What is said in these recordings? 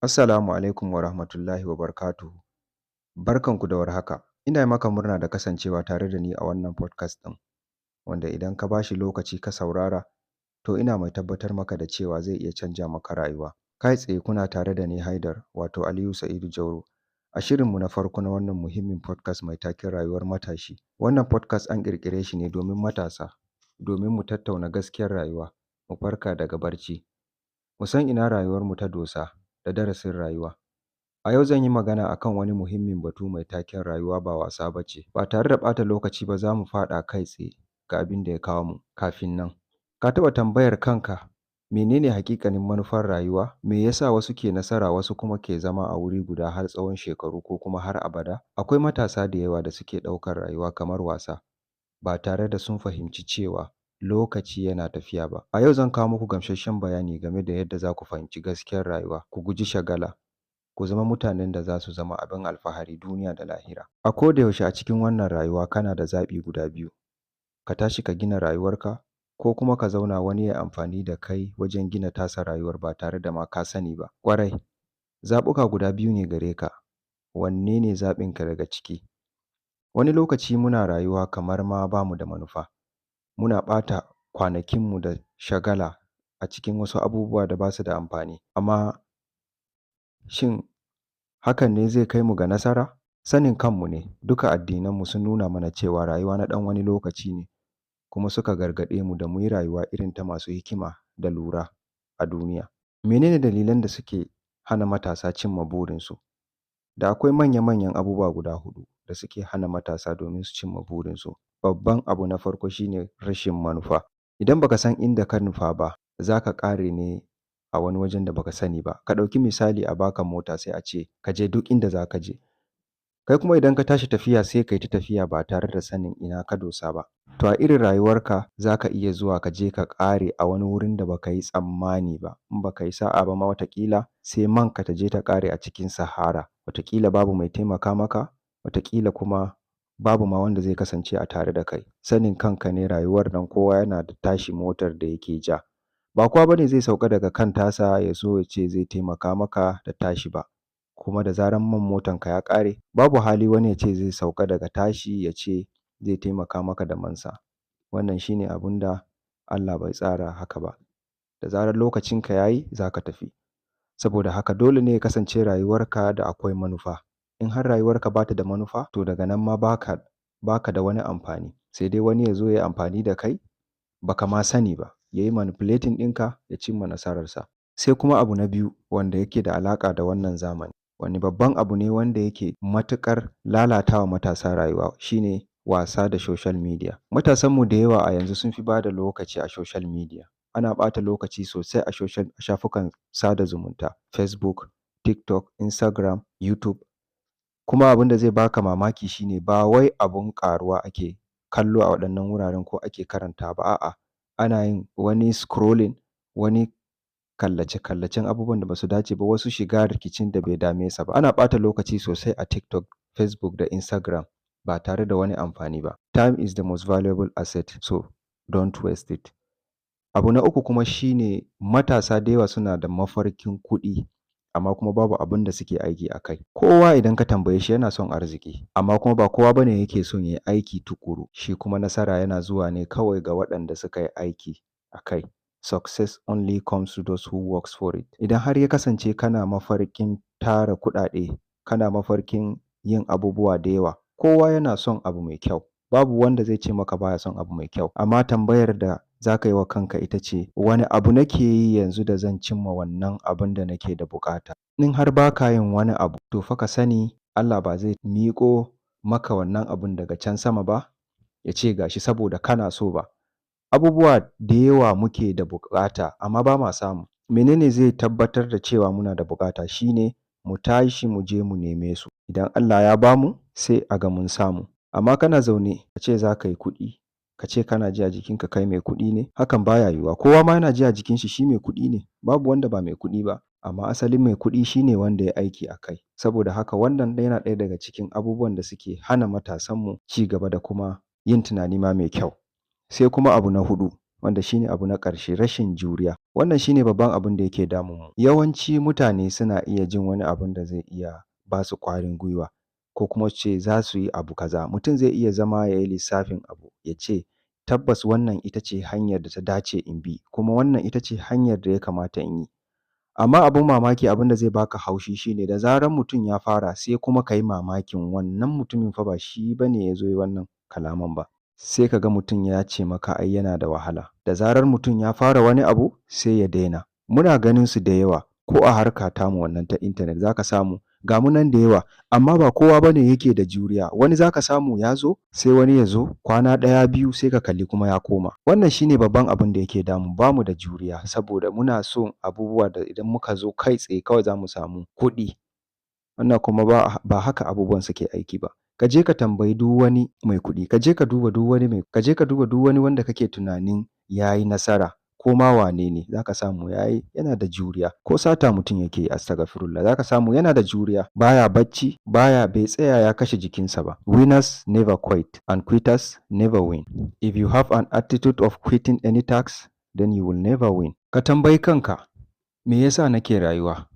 Assalamu alaikum wa rahmatullahi wa barakatuhu. Barkanku da warhaka. Ina maka murna da kasancewa tare da ni a wannan podcast ɗin, wanda idan ka ba shi lokaci ka saurara, to ina mai tabbatar maka da cewa zai iya canja maka rayuwa. Kai tsaye kuna tare da ni Haidar, wato Aliyu Sa'idu Jauro. A shirinmu na farko na wannan muhimmin podcast mai taken rayuwar matashi. Wannan podcast an ƙirƙire shi ne domin matasa, domin mu tattauna gaskiyar rayuwa, mu farka daga barci, mu san ina rayuwarmu ta dosa da darasin rayuwa. A yau zan yi magana akan wani muhimmin batu mai taken rayuwa ba wasa ba ce. Ba tare da ɓata lokaci ba za mu faɗa kai tsaye ga abin da ya kawo mu. Kafin nan, ka taɓa tambayar kanka menene haƙiƙanin manufar rayuwa? Me yasa wasu ke nasara wasu kuma ke zama a wuri guda har tsawon shekaru ko kuma har abada? Akwai matasa da yawa da suke ɗaukar rayuwa kamar wasa, ba tare da sun fahimci cewa lokaci yana tafiya ba. A yau zan kawo muku gamsasshen bayani game da yadda za ku fahimci gaskiyar rayuwa, ku guji shagala, ku zama mutanen da za su zama abin alfahari duniya da lahira. A koda yaushe a cikin wannan rayuwa kana da zaɓi guda biyu. Ka tashi ka gina rayuwarka ko kuma ka zauna wani ya amfani da kai wajen gina tasa rayuwar ba tare da ma ka sani ba. Ƙwarai, zaɓuka guda biyu ne gare ka. Wanne ne zaɓinka daga ciki? Wani lokaci muna rayuwa kamar ma ba mu da manufa. Muna ɓata kwanakinmu da shagala a cikin wasu abubuwa da ba su da amfani. Amma shin hakan ne zai kai mu ga nasara? Sanin kanmu ne, duka addinanmu sun nuna mana cewa rayuwa na ɗan wani lokaci ne, kuma suka gargaɗe mu da mu yi rayuwa irin ta masu hikima da lura a duniya. Menene dalilan da suke hana matasa cimma burinsu? Da akwai manya-manyan abubuwa guda huɗu da suke hana matasa domin su cimma burinsu. Babban abu na farko shine rashin manufa. Idan baka san inda ka nufa ba, za ka ƙare ne a wani wajen da baka sani ba. Ka ɗauki misali, a baka mota sai a ce ka je duk inda za ka je. Kai kuma idan ka tashi tafiya sai ka yi ta tafiya ba tare da sanin ina ka dosa ba. To a irin rayuwarka za ka iya zuwa ka je ka ƙare a wani wurin da baka yi tsammani ba. In baka yi sa'a ba ma wataƙila sai manka ta je ta ƙare a cikin sahara. Wataƙila babu mai taimaka maka, wataƙila kuma babu ma wanda zai kasance a tare da kai. Sanin kanka ne, rayuwar nan kowa yana da tashi motar da yake ja. Ba kowa bane zai sauka daga kan tasa ya zo ya ce zai taimaka maka da tashi ba. Kuma da zaran man motanka ya ƙare, babu hali wani ya ce zai sauka daga tashi ya ce zai taimaka maka da mansa. Wannan shine abun da Allah bai tsara haka ba. Da zarar lokacinka ya yi za ka tafi. Saboda haka dole ne ya kasance rayuwarka da akwai manufa. In har rayuwarka ba ta da manufa, to daga nan ma baka da wani amfani. Sai dai wani ya zo ya yi amfani da kai baka ma sani ba, ya yi manipulating ɗinka ya cimma nasararsa. Sai kuma abu na biyu wanda yake da alaƙa da wannan zamani, wani babban abu ne wanda yake matuƙar lalatawa matasa rayuwa, shine wasa da social media. Matasanmu da yawa a yanzu sun fi ba da lokaci a social media. Ana ɓata lokaci sosai a shafukan sada zumunta, Facebook, TikTok, Instagram, YouTube. Kuma abin da zai baka mamaki shine ba wai abun ƙaruwa ake kallo a waɗannan wuraren ko ake karantawa ba, a'a, ana yin wani scrolling, wani kallace-kallacen abubuwan da ba su dace ba, wasu shiga rikicin da bai dame sa ba. Ana ɓata lokaci sosai a TikTok, Facebook da Instagram ba tare da wani amfani ba. Time is the most valuable asset, so don't waste it. Abu na uku kuma shine matasa da yawa suna da mafarkin kuɗi, amma kuma babu abin da suke aiki a kai. Kowa idan ka tambaye shi yana son arziki, amma kuma ba kowa bane yake son ya yi aiki tuƙuru. Shi kuma nasara yana zuwa ne kawai ga waɗanda suka yi aiki a kai. Success only comes to those who works for it. Idan har ya kasance kana mafarkin tara kuɗaɗe, kana mafarkin yin abubuwa da yawa, kowa yana son abu mai kyau. Babu wanda zai ce maka baya son abu mai kyau. Amma tambayar da za ka yi wa kanka ita ce, wane abu nake yi yanzu da zan cimma wannan abin da nake da buƙata? In har ba ka yin wani abu, to fa ka sani Allah ba zai miƙo maka wannan abun daga can sama ba, ya ce ga shi saboda kana so ba. Abubuwa da yawa muke da buƙata amma ba ma samu. Menene zai tabbatar da cewa muna da buƙata? Shine mu tashi mu je mu neme su. Idan Allah ya bamu sai a ga mun samu. Amma kana zaune ka ce za ka yi kuɗi, ka ce kana ji a jikinka kai mai kuɗi ne, hakan baya yiwuwa. Kowa ma yana ji a jikin shi mai kuɗi ne, babu wanda ba mai kuɗi ba. Amma asalin mai kuɗi shine wanda ya aiki a kai. Saboda haka wannan yana ɗaya daga cikin abubuwan da suke hana matasanmu ci gaba da kuma yin tunani ma mai kyau. Sai kuma abu na huɗu, wanda shine abu na ƙarshe, rashin juriya. Wannan shi ne babban abin da yake damunmu. Yawanci mutane suna iya jin wani abin da zai iya ba su ƙwarin gwiwa ko kuma su ce za su yi abu kaza. Mutum zai iya zama ya yi lissafin abu ya ce tabbas wannan ita ce hanyar da ta dace in bi, kuma wannan ita ce hanyar da ya kamata in yi. Amma abin mamaki, abin da zai baka haushi shi ne da zarar mutum ya fara sai kuma ka yi mamakin wannan mutumin fa ba shi ba ne ya zo ya yi wannan kalaman ba. Sai ka ga mutum ya ce maka ai yana da wahala. Da zarar mutum ya fara wani abu sai ya daina. Muna ganin su da yawa ko a harka tamu wannan ta intanet za ka samu ga mu nan da yawa, amma ba kowa ba ne yake da juriya. Wani za ka samu ya zo sai wani ya zo kwana ɗaya biyu sai ka kalli kuma ya koma. Wannan shi ne babban abin da yake damu, ba mu da juriya saboda muna son abubuwa da idan muka zo kai tsaye kawai za mu samu kuɗi. Wannan kuma ba haka abubuwan suke aiki ba. Ka je ka tambayi duk wani mai kuɗi, ka je ka duba duk wani wanda kake tunanin ya yi nasara ko ma wane ne, za ka samu yana da juriya. Ko sata mutum yake yi, astagfirullah, za ka samu yana da juriya, baya bacci, bai tsaya ya kashe jikinsa ba. Winners never quit and quitters never win. If you have an attitude of quitting any task, then you will never win. Ka tambayi kanka, me yasa nake rayuwa?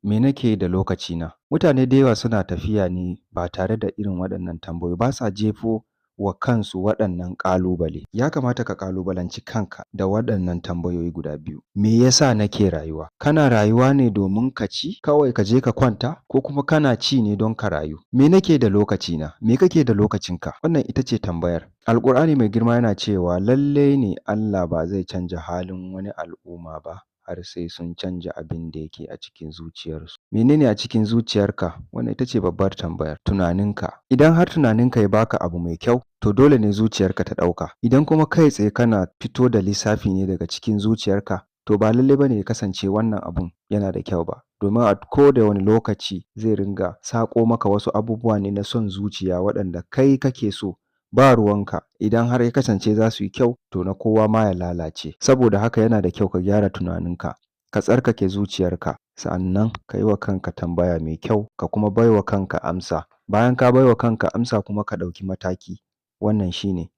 Me nake yi da lokacina? Mutane da yawa suna tafiya ne ba tare da irin waɗannan tambayoyi, ba sa jefo wa kansu waɗannan ƙalubale. Ya kamata ka ƙalubalanci kanka da waɗannan tambayoyi guda biyu. Me yasa nake rayuwa? Kana rayuwa ne domin ka ci kawai ka je ka kwanta, ko kuma kana ci ne don ka rayu? Me nake da lokacina? Me kake da lokacinka? Wannan ita ce tambayar. Alƙur'ani mai girma yana cewa lallai ne Allah ba zai canja halin wani al'umma ba har sai sun canja abin da yake a cikin zuciyarsu. Menene a cikin zuciyarka? Wannan ita ce babbar tambayar. Tunaninka. Idan har tunaninka ya baka abu mai kyau, to dole ne zuciyarka ta ɗauka. Idan kuma kai tsaye kana fito da lissafi ne daga cikin zuciyarka, to ba lallai ba ne ya kasance wannan abun yana da kyau ba. Domin a ko da wani lokaci zai ringa saƙo maka wasu abubuwa ne na son zuciya waɗanda kai kake so. Ba ruwanka. Idan har ya kasance za su yi kyau, to na kowa ma ya lalace. Saboda haka yana da kyau ka gyara tunaninka, ka tsarkake zuciyarka, sa'annan ka yi wa kanka tambaya mai kyau, ka kuma bai wa kanka amsa. Bayan ka bai wa kanka amsa kuma ka ɗauki mataki. Wannan shi ne,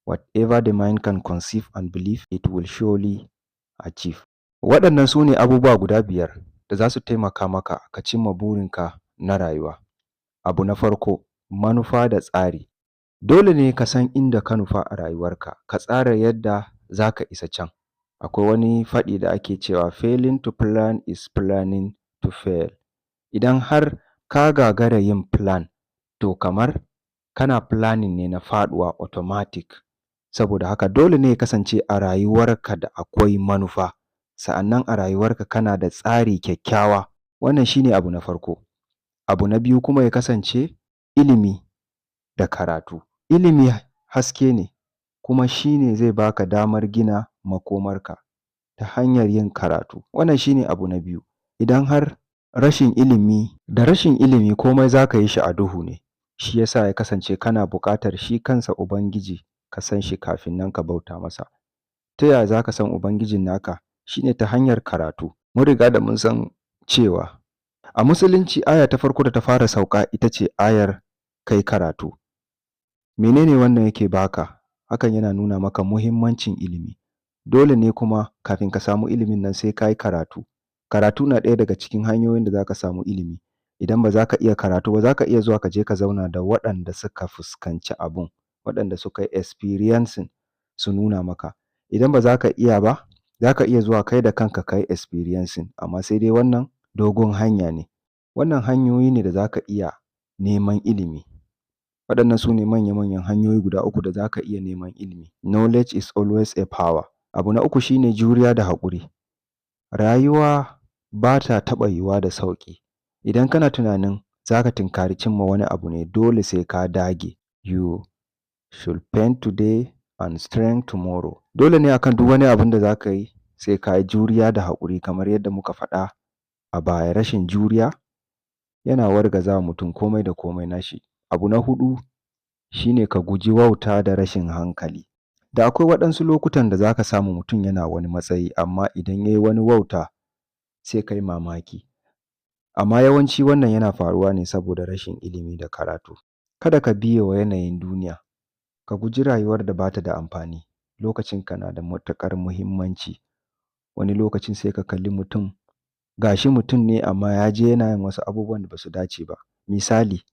whatever the mind can conceive and believe, it will surely achieve. Waɗannan su ne abubuwa guda 5 da za su taimaka maka ka cimma burinka na rayuwa. Abu na farko, manufa da tsari. Dole ne ka san inda ka nufa a rayuwarka, ka tsara yadda za ka isa can. Akwai wani faɗi da ake cewa failing to plan is planning to fail. Idan har ka gagara yin plan, to kamar kana planning ne na faɗuwa automatic. Saboda haka dole ne ya kasance a rayuwarka da akwai manufa, sa'annan a rayuwarka kana da tsari kyakkyawa. Wannan shi ne abu na farko. Abu na biyu kuma ya kasance ilimi da karatu. Ilimi haske ne, kuma shi ne zai baka damar gina makomarka ta hanyar yin karatu. Wannan shi ne abu na biyu. Idan har rashin ilimi komai za ka yi shi a duhu ne. Shi ya sa ya kasance kana buƙatar shi kansa Ubangiji ka san shi kafin nan ka bauta masa. Ta yaya za ka san Ubangijin naka? Shi ne ta hanyar karatu. Mun riga da mun san cewa a Musulunci aya ta farko da ta fara sauka ita ce ayar kai karatu. Menene wannan yake baka? Hakan yana nuna maka muhimmancin ilimi. Dole ne kuma kafin ka samu ilimin nan sai ka yi karatu. Karatu na ɗaya daga cikin hanyoyin da za ka samu ilimi. Idan ba za ka iya karatu ba, za ka iya zuwa ka je ka zauna da waɗanda suka fuskanci abun, waɗanda suka yi experiencing su nuna maka. Idan ba za ka iya ba, za ka iya zuwa kai da kanka ka yi experiencing, amma sai dai wannan dogon hanya ne. Wannan hanyoyi ne da za ka iya neman ilimi. Waɗannan su ne manya-manyan hanyoyi guda 3 da za ka iya neman ilimi. Knowledge is always a power. Abu na 3 shi ne juriya da haƙuri. Rayuwa ba ta taɓa yiwuwa da sauƙi. Idan kana tunanin za ka tinkari cimma wani abu ne, dole sai ka dage. You should paint today and strength tomorrow. Dole ne akan duk wani abin da za ka yi sai ka yi juriya da haƙuri, kamar yadda muka faɗa a baya. Rashin juriya yana wargaza wa mutum komai da komai nashi. Abu na 4 shi ne ka guji wauta da rashin hankali. Da akwai waɗansu lokutan da za ka samu mutum yana wani matsayi, amma idan ya yi wani wauta sai ka yi mamaki. Amma yawanci wannan yana faruwa ne saboda rashin ilimi da karatu. Kada ka biye wa yanayin duniya. Ka guji rayuwar da ba ta da amfani. Lokacinka na da matuƙar muhimmanci. Wani lokacin sai ka kalli mutum, ga shi mutum ne amma ya je yana yin wasu abubuwan da ba su dace ba. Misali,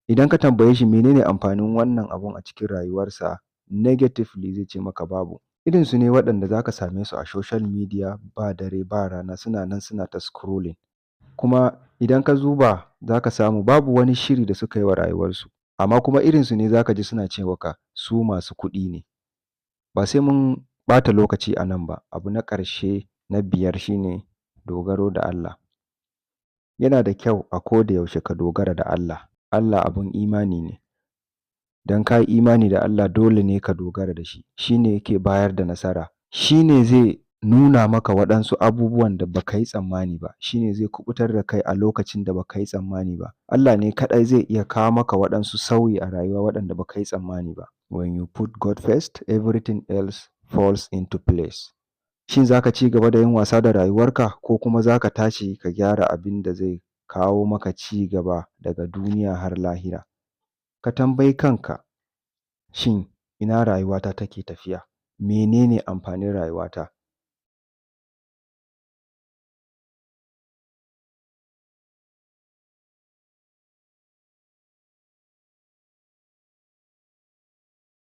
idan ka tambaye shi menene amfanin wannan abun a cikin rayuwarsa, negatively zai ce maka babu. Irinsu ne waɗanda za ka same su a social media ba dare ba rana suna nan suna ta scrolling. Kuma idan ka duba za ka samu babu wani shiri da suka yi wa rayuwarsu. Amma kuma irinsu ne za ka ji suna ce maka su masu kuɗi ne. Ba sai mun ɓata lokaci a nan ba. Abu na ƙarshe na 5 shine dogaro da Allah. Yana da kyau a koda yaushe ka dogara da Allah. Allah abun imani ne. Don ka yi imani da Allah dole ne ka dogara da shi. Shi ne yake bayar da nasara. Shi ne zai nuna maka waɗansu abubuwan da ba ka yi tsammani ba. Shi ne zai kuɓutar da kai a lokacin da ba ka yi tsammani ba. Allah ne kaɗai zai iya kawo maka waɗansu sauyi a rayuwa waɗanda ba ka yi tsammani ba. When you put God first, everything else falls into place. Shin za ka ci gaba da yin wasa da rayuwarka ko kuma za ka tashi ka gyara abin da zai kawo maka ci gaba daga duniya har lahira? Ka tambayi kanka, shin ina rayuwata take tafiya? Menene amfanin rayuwata?